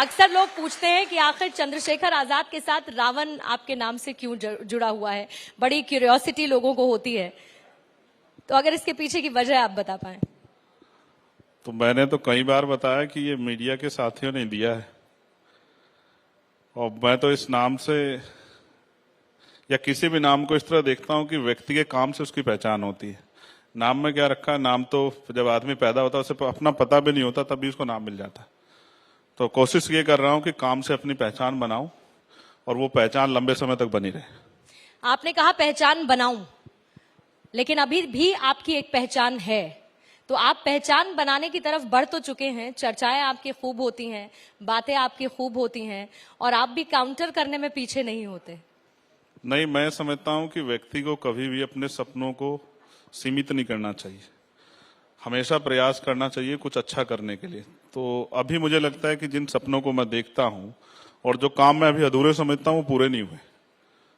अक्सर लोग पूछते हैं कि आखिर चंद्रशेखर आजाद के साथ रावण आपके नाम से क्यों जुड़ा हुआ है। बड़ी क्यूरियोसिटी लोगों को होती है, तो अगर इसके पीछे की वजह आप बता पाए। तो मैंने तो कई बार बताया कि ये मीडिया के साथियों ने दिया है, और मैं तो इस नाम से या किसी भी नाम को इस तरह देखता हूं कि व्यक्ति के काम से उसकी पहचान होती है। नाम में क्या रखा है, नाम तो जब आदमी पैदा होता है उसे अपना पता भी नहीं होता, तभी उसको नाम मिल जाता है। तो कोशिश ये कर रहा हूं कि काम से अपनी पहचान बनाऊं और वो पहचान लंबे समय तक बनी रहे। आपने कहा पहचान बनाऊं, लेकिन अभी भी आपकी एक पहचान है, तो आप पहचान बनाने की तरफ बढ़ तो चुके हैं। चर्चाएं आपकी खूब होती हैं, बातें आपकी खूब होती हैं, और आप भी काउंटर करने में पीछे नहीं होते। नहीं, मैं समझता हूं कि व्यक्ति को कभी भी अपने सपनों को सीमित नहीं करना चाहिए, हमेशा प्रयास करना चाहिए कुछ अच्छा करने के लिए। तो अभी मुझे लगता है कि जिन सपनों को मैं देखता हूं और जो काम मैं अभी अधूरे समझता हूं वो पूरे नहीं हुए,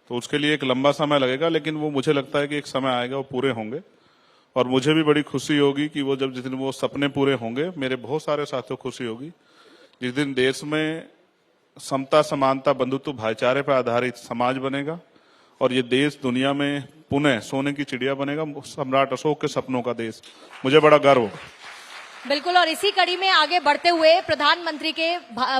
तो उसके लिए एक लंबा समय लगेगा, लेकिन वो मुझे लगता है कि एक समय आएगा वो पूरे होंगे। और मुझे भी बड़ी खुशी होगी कि वो जिस दिन वो सपने पूरे होंगे, मेरे बहुत सारे साथियों को खुशी होगी जिस दिन देश में समता, समानता, बंधुत्व, भाईचारे पर आधारित समाज बनेगा और ये देश दुनिया में पुनः सोने की चिड़िया बनेगा, सम्राट अशोक के सपनों का देश। मुझे बड़ा गर्व होगा। बिल्कुल, और इसी कड़ी में आगे बढ़ते हुए प्रधानमंत्री के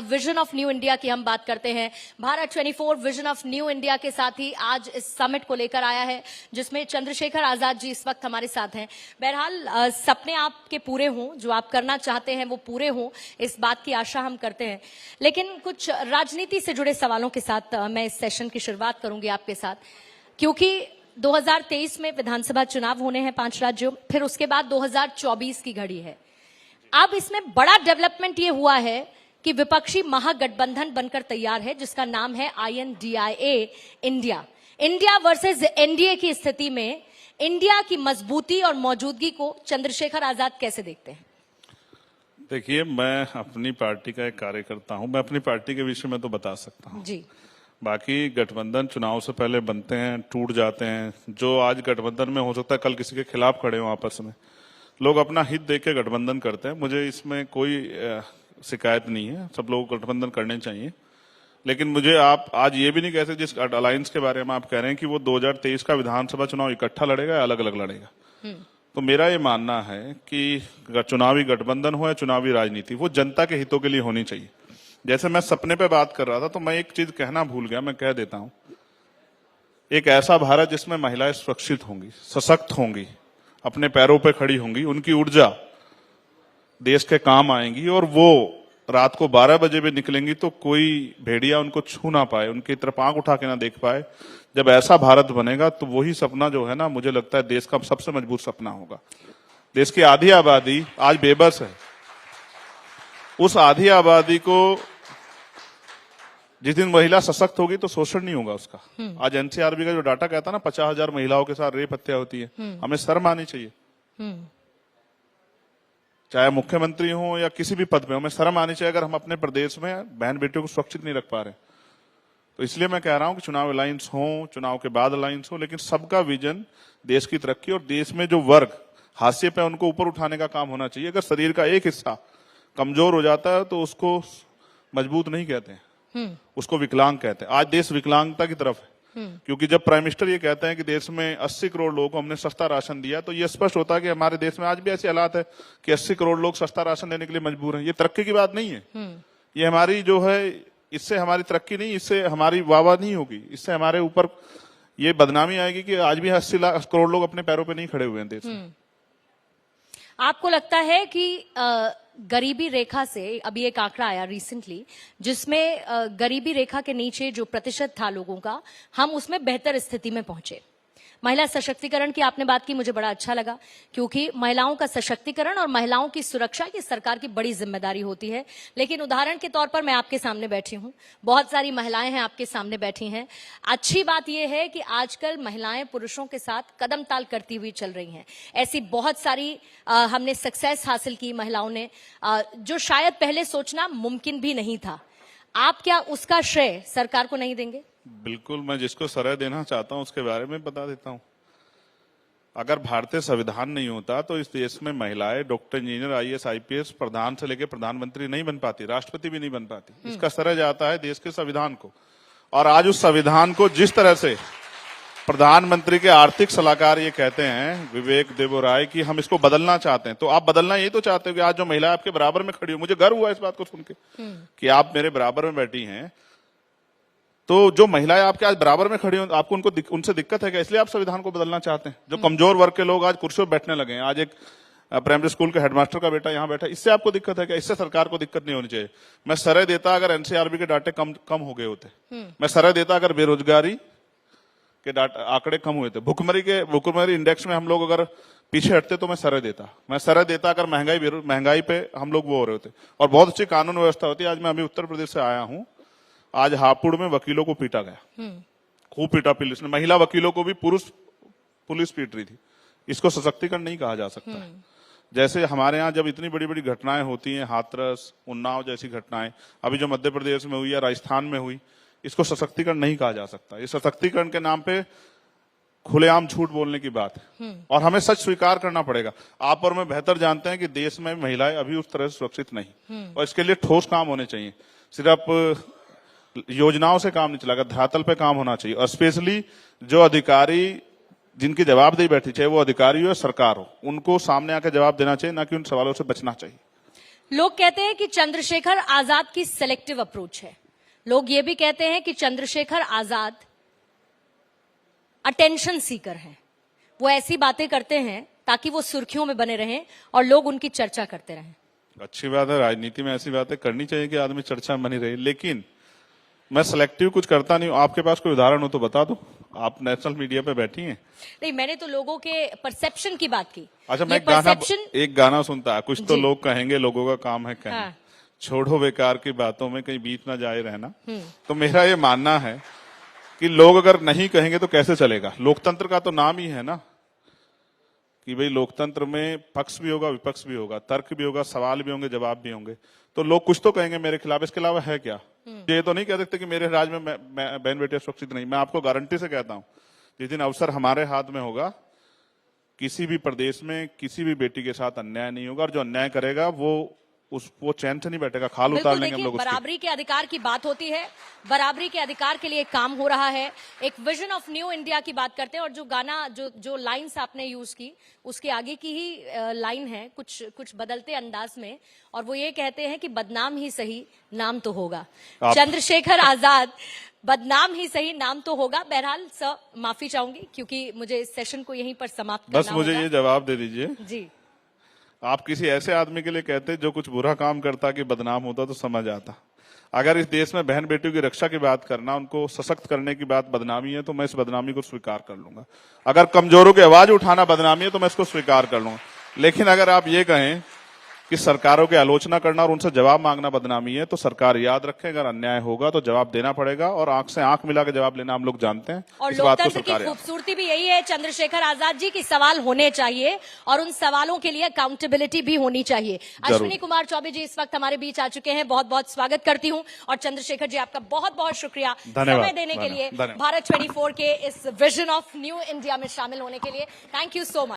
विजन ऑफ न्यू इंडिया की हम बात करते हैं। Bharat 24 vision of new India के साथ ही आज इस समिट को लेकर आया है, जिसमें चंद्रशेखर आजाद जी इस वक्त हमारे साथ हैं। बहरहाल सपने आपके पूरे हों, जो आप करना चाहते हैं वो पूरे हों, इस बात की आशा हम करते हैं। लेकिन कुछ राजनीति से जुड़े सवालों के साथ मैं इस सेशन की शुरुआत करूंगी आपके साथ, क्योंकि 2023 में विधानसभा चुनाव होने हैं 5 राज्यों, फिर उसके बाद 2024 की घड़ी है। अब इसमें बड़ा डेवलपमेंट ये हुआ है कि विपक्षी महागठबंधन बनकर तैयार है, जिसका नाम है INDIA, इंडिया वर्सेस एनडीए की स्थिति में इंडिया की मजबूती और मौजूदगी को चंद्रशेखर आजाद कैसे देखते हैं? देखिए, मैं अपनी पार्टी का एक कार्यकर्ता हूं, मैं अपनी पार्टी के विषय में तो बता सकता हूं जी। बाकी गठबंधन चुनाव से पहले बनते हैं, टूट जाते हैं। जो आज गठबंधन में हो सकता है कल किसी के खिलाफ खड़े हो, आपस में लोग अपना हित देख के गठबंधन करते हैं। मुझे इसमें कोई शिकायत नहीं है, सब लोग गठबंधन करने चाहिए। लेकिन मुझे आप आज ये भी नहीं कह सकते, जिस अलायंस के बारे में आप कह रहे हैं कि वो 2023 का विधानसभा चुनाव इकट्ठा लड़ेगा या अलग अलग लड़ेगा, तो मेरा ये मानना है कि चुनावी गठबंधन हो या चुनावी राजनीति, वो जनता के हितों के लिए होनी चाहिए। जैसे मैं सपने पे बात कर रहा था, तो मैं एक चीज कहना भूल गया, मैं कह देता हूं। एक ऐसा भारत जिसमें महिलाएं सुरक्षित होंगी, सशक्त होंगी, अपने पैरों पे खड़ी होंगी, उनकी ऊर्जा देश के काम आएंगी, और वो रात को 12 बजे भी निकलेंगी तो कोई भेड़िया उनको छू ना पाए, उनकी तरफ आंख उठा के ना देख पाए। जब ऐसा भारत बनेगा तो वही सपना जो है ना, मुझे लगता है देश का सबसे मजबूत सपना होगा। देश की आधी आबादी आज बेबस है, उस आधी आबादी को जिस दिन महिला सशक्त होगी तो शोषण नहीं होगा उसका। आज NCRB का जो डाटा कहता है ना, 50,000 महिलाओं के साथ रेप हत्या होती है, हमें शर्म आनी चाहिए। चाहे मुख्यमंत्री हो या किसी भी पद पे, हमें शर्म आनी चाहिए अगर हम अपने प्रदेश में बहन बेटियों को सुरक्षित नहीं रख पा रहे। तो इसलिए मैं कह रहा हूं कि चुनाव अलायंस हो, चुनाव के बाद अलायंस हो, लेकिन सबका विजन देश की तरक्की और देश में जो वर्ग हाशिए पे उनको ऊपर उठाने का काम होना चाहिए। अगर शरीर का एक हिस्सा कमजोर हो जाता है तो उसको मजबूत नहीं कहते हैं, उसको विकलांग कहते हैं। आज देश विकलांगता की तरफ है, क्योंकि जब प्राइम मिनिस्टर ये कहते हैं कि देश में 80 करोड़ लोगों को हमने सस्ता राशन दिया, तो ये स्पष्ट होता है कि हमारे देश में आज भी ऐसे हालात है कि 80 करोड़ लोग सस्ता राशन लेने के लिए मजबूर हैं। ये तरक्की की बात नहीं है, ये हमारी जो है, इससे हमारी तरक्की नहीं, इससे हमारी वाहवाही नहीं होगी, इससे हमारे ऊपर ये बदनामी आएगी कि आज भी 80 करोड़ लोग अपने पैरों पर नहीं खड़े हुए हैं देश में। आपको लगता है कि गरीबी रेखा से, अभी एक आंकड़ा आया रिसेंटली जिसमें गरीबी रेखा के नीचे जो प्रतिशत था लोगों का, हम उसमें बेहतर स्थिति में पहुंचे? महिला सशक्तिकरण की आपने बात की, मुझे बड़ा अच्छा लगा, क्योंकि महिलाओं का सशक्तिकरण और महिलाओं की सुरक्षा ये सरकार की बड़ी जिम्मेदारी होती है। लेकिन उदाहरण के तौर पर मैं आपके सामने बैठी हूं, बहुत सारी महिलाएं हैं आपके सामने बैठी हैं। अच्छी बात यह है कि आजकल महिलाएं पुरुषों के साथ कदम ताल करती हुई चल रही हैं। ऐसी बहुत सारी हमने सक्सेस हासिल की महिलाओं ने, जो शायद पहले सोचना मुमकिन भी नहीं था। आप क्या उसका श्रेय सरकार को नहीं देंगे? बिल्कुल, मैं जिसको श्रेय देना चाहता हूं उसके बारे में बता देता हूं। अगर भारतीय संविधान नहीं होता तो इस देश में महिलाएं डॉक्टर, इंजीनियर, आईएएस, आईपीएस, प्रधान से लेकर प्रधानमंत्री नहीं बन पाती, राष्ट्रपति भी नहीं बन पाती। इसका श्रेय जाता है देश के संविधान को। और आज उस संविधान को जिस तरह से प्रधानमंत्री के आर्थिक सलाहकार ये कहते हैं विवेक देबोराय कि हम इसको बदलना चाहते हैं, तो आप बदलना यही तो चाहते हो कि आज जो महिला आपके बराबर में खड़ी हो, मुझे गर्व हुआ इस बात को सुन के कि आप मेरे बराबर में बैठी हैं, तो जो महिलाएं आपके आज बराबर में खड़ी हो, आपको उनसे दिक्कत है क्या? इसलिए आप संविधान को बदलना चाहते हैं। जो कमजोर वर्ग के लोग आज कुर्सियों पर बैठने लगे हैं, आज एक प्राइमरी स्कूल के हेडमास्टर का बेटा यहाँ बैठा, इससे आपको दिक्कत है क्या? इससे सरकार को दिक्कत नहीं होनी चाहिए। मैं सराय देता अगर एनसीआरबी के डाटे कम हो गए होते, मैं सराय देता अगर बेरोजगारी के आंकड़े कम हुए थे, भुखमरी इंडेक्स में हम लोग अगर पीछे हटते तो मैं सराय देता अगर महंगाई पे हम लोग वो हो रहे होते, और बहुत अच्छी कानून व्यवस्था होती है। आज मैं अभी उत्तर प्रदेश से आया हूँ, आज हापुड़ में वकीलों को पीटा गया, खूब पीटा पुलिस ने, महिला वकीलों को भी पुलिस पीट रही थी। इसको सशक्तिकरण नहीं कहा जा सकता है। जैसे हमारे यहाँ जब इतनी बड़ी बड़ी घटनाएं होती हैं, हाथरस, उन्नाव जैसी घटनाएं, अभी जो मध्य प्रदेश में हुई या राजस्थान में हुई, इसको सशक्तिकरण नहीं कहा जा सकता। ये सशक्तिकरण के नाम पे खुलेआम झूठ बोलने की बात है, और हमें सच स्वीकार करना पड़ेगा। आप और मैं बेहतर जानते हैं कि देश में महिलाएं अभी उस तरह से सुरक्षित नहीं, और इसके लिए ठोस काम होने चाहिए। सिर्फ योजनाओं से काम नहीं चलेगा, धरातल पे काम होना चाहिए। और स्पेशली जो अधिकारी जिनकी जवाबदेही बैठी, चाहे वो अधिकारी हो या सरकार हो, उनको सामने आकर जवाब देना चाहिए, ना कि उन सवालों से बचना चाहिए। लोग कहते हैं कि चंद्रशेखर आजाद की सिलेक्टिव अप्रोच है। लोग ये भी कहते हैं कि चंद्रशेखर आजाद अटेंशन सीकर हैं। वो ऐसी बातें करते हैं ताकि वो सुर्खियों में बने रहें और लोग उनकी चर्चा करते रहें। अच्छी बात है, राजनीति में ऐसी बातें करनी चाहिए कि आदमी चर्चा में बनी रहे, लेकिन मैं सिलेक्टिव कुछ करता नहीं हूं। आपके पास कोई उदाहरण हो तो बता दो। आप नेशनल मीडिया पे बैठी हैं। नहीं, मैंने तो लोगों के परसेप्शन की बात की। अच्छा, मैं एक गाना सुनता है, कुछ तो लोग कहेंगे, लोगों का काम है कहना। हाँ। छोड़ो बेकार की बातों में, कहीं बीच ना जाए रहना। तो मेरा ये मानना है कि लोग अगर नहीं कहेंगे तो कैसे चलेगा। लोकतंत्र का तो नाम ही है ना कि भाई लोकतंत्र में पक्ष भी होगा, विपक्ष भी होगा, तर्क भी होगा, सवाल भी होंगे, जवाब भी होंगे। तो लोग कुछ तो कहेंगे मेरे खिलाफ, इसके अलावा है क्या? ये तो नहीं कह सकते कि मेरे राज्य में बहन बेटियां सुरक्षित नहीं। मैं आपको गारंटी से कहता हूं, जिस दिन अवसर हमारे हाथ में होगा, किसी भी प्रदेश में किसी भी बेटी के साथ अन्याय नहीं होगा, और जो अन्याय करेगा वो चैन से नहीं बैठेगा, खाल उतार लेंगे हम लोग। बराबरी के अधिकार की बात होती है, बराबरी के अधिकार के लिए काम हो रहा है। एक विजन ऑफ न्यू इंडिया की बात करते हैं, और जो गाना जो लाइंस आपने यूज की, उसके आगे की ही लाइन है कुछ बदलते अंदाज में, और वो ये कहते हैं कि बदनाम ही सही नाम तो होगा। चंद्रशेखर आजाद, बदनाम ही सही नाम तो होगा। बहरहाल सर, माफी चाहूंगी क्योंकि मुझे इस सेशन को यहीं पर समाप्त करना बस मुझे ये जवाब दे दीजिए जी। आप किसी ऐसे आदमी के लिए कहते जो कुछ बुरा काम करता कि बदनाम होता तो समझ आता। अगर इस देश में बहन बेटियों की रक्षा की बात करना, उनको सशक्त करने की बात बदनामी है, तो मैं इस बदनामी को स्वीकार कर लूंगा। अगर कमजोरों की आवाज उठाना बदनामी है तो मैं इसको स्वीकार कर लूंगा। लेकिन अगर आप ये कहें कि सरकारों की आलोचना करना और उनसे जवाब मांगना बदनामी है, तो सरकार याद रखे, अगर अन्याय होगा तो जवाब देना पड़ेगा, और आंख से आंख मिला के जवाब लेना हम लोग जानते हैं। और लोकतंत्र की खूबसूरती भी यही है चंद्रशेखर आजाद जी की, सवाल होने चाहिए और उन सवालों के लिए अकाउंटेबिलिटी भी होनी चाहिए। अश्विनी कुमार चौबे जी इस वक्त हमारे बीच आ चुके हैं, बहुत बहुत स्वागत करती हूँ। और चंद्रशेखर जी, आपका बहुत बहुत शुक्रिया समय देने के लिए, भारत 24 के इस विजन ऑफ न्यू इंडिया में शामिल होने के लिए। Thank you so much.